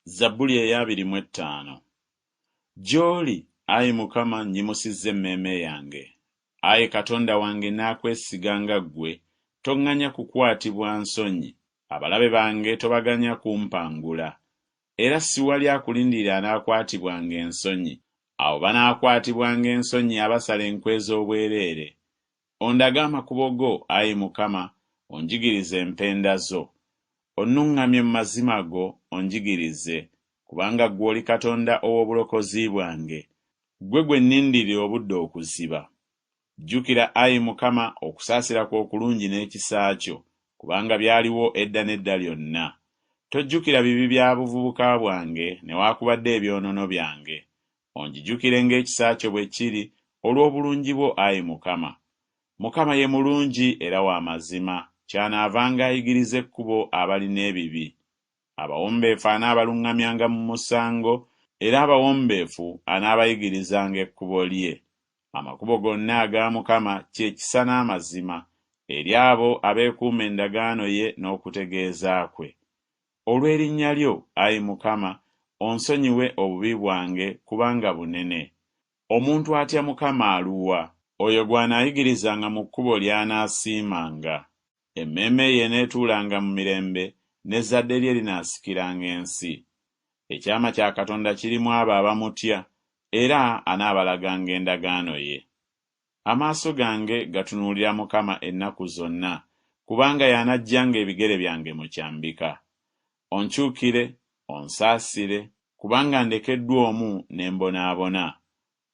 Zabbuli eya 25. Gy'oli, Ayi Mukama, nnyimusizza emmeeme yange. Ayi Katonda wange, naakwesiga nga ggwe, toŋŋanya kukwatibwa nsonyi. Abalabe bange tobaganya kumpangula. Era siwali akulindirira anaakwatibwanga ensonyi. Abo banaakwatibwanga ensonyi abasala enkwe z'obwereere. Ondage amakubo go, Ayi Mukama, onjigirize empenda zo. Onnuŋŋamye mu mazima go, onjigirize, kubanga ggwe oli Katonda ow'obulokozi bwange. Ggwe gwe nnindirira obudde okuziba. Jjukira, Ayi Mukama, okusaasira kwo okulungi n'ekisa kyo, kubanga byaliwo edda n'edda lyonna. Tojjukira bibi bya buvubuka bwange newaakubadde ebyonoono byange. Onjijjukire ng'ekisa kyo bwe kiri olw'obulungi bwo, Ayi Mukama. Mukama ye mulungi era wa mazima, kyanaavanga ayigiriza ekkubo abalina ebibi. Abawombeefu anaabaluŋŋamyanga mu musango, era abawombeefu anaabayigirizanga ekkubo lye. Amakubo gonna aga Mukama kye kisa n'amazima eri abo abeekuuma endagaano ye n'okutegeeza kwe. Olw'erinnya lyo, Ayi Mukama, onsonyiwe obubi bwange kubanga bunene. Omuntu atya Mukama aluwa? Oyo gw'anaayigirizanga mu kkubo ly'anaasiimanga. Emmeeme ye eneetuulanga mu mirembe, n'ezzadde lye linaasikiranga ensi. Ekyama kya Katonda kirimu abo abamutya, era anaabalaganga endagaano ye. Amaaso gange gatunuulira Mukama ennaku zonna, kubanga y'anaggyanga ebigere byange mu kyambika. Onkyukire, onsaasire, kubanga ndekeddwa omu ne mbonaabona.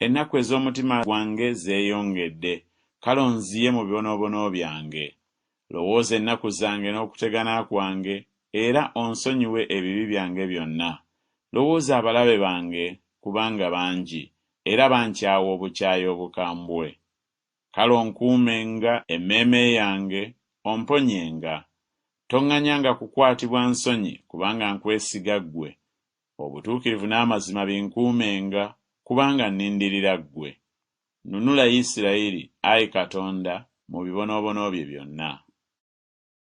Ennaku ez'omutima gwange zeeyongedde, kale onziye mu bibonoobono byange. Lowooza ennaku zange n'okutegana kwange, era onsonyiwe ebibi byange byonna. Lowooza abalabe bange, kubanga bangi, era bankyawa obukyayi obukambwe. Kale onkuumenga emmeeme yange, omponyenga. Toŋŋanyanga kukwatibwa nsonyi, kubanga nkwesiga ggwe. Obutuukirivu n'amazima binkuumenga, kubanga nnindirira ggwe. Nunula Isirayiri, Ayi Katonda, mu bibonoobono bye byonna.